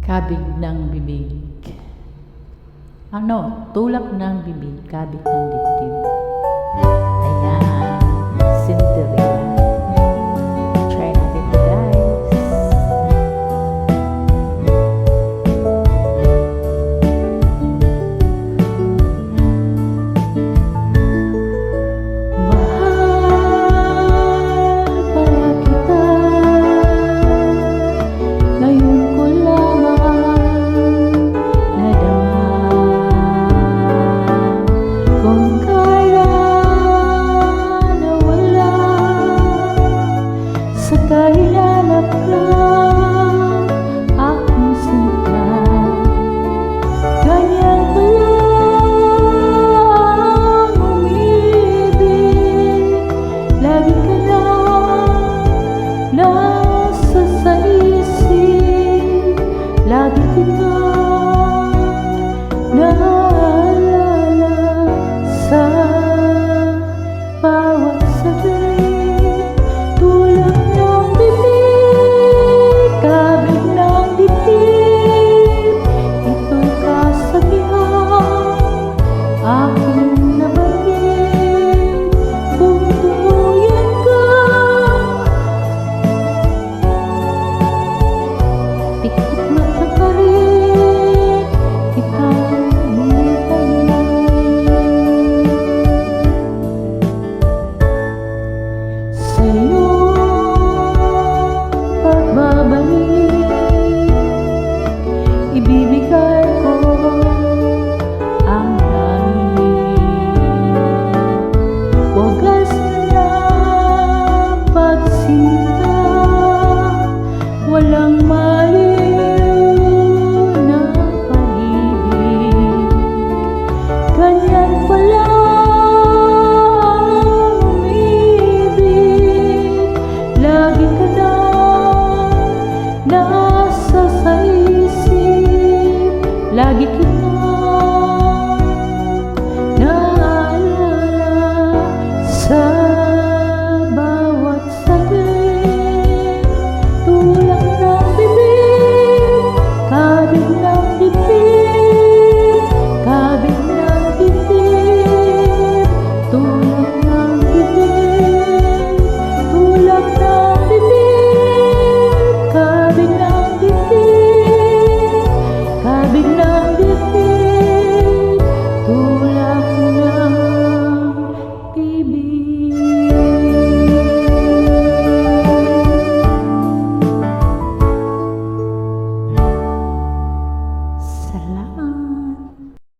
Kabig ng bibig. Tulak ng bibig, kabig ng dibdib. Ayan, Cinderella. Try natin ito, guys. Mahal pala kita, ngayon ko lamang nadama. Kung kaya nawala sa kahilalap ka, aking sinta. Ganyan pala ang umibig, lagi ka lang nasa sa isip, lagi kitang naalala sa bawat saglit. Tulak ng bibig, kabig ng dibdib, ito'y kasabihan aking nabanggit. Kung tuluyan ka, pikit mata pa rin kitang hintayin. Sa iyong pagbabalik, ibibigay ko ang langit. Wagas na pagsinta, walang maliw na pag-ibig. Ganyan pala ang umibig, lagi ka lang nasa sa isip, lagi kitang naalala sa bawat saglit. Tulak ng bibig, kabig ng dibdib, kabig ng dibdib. Tulak ng bibig, tulak ng bibig, kabig ng dibdib, kabig ng dibdib. Tulak ng bibig. Salamat.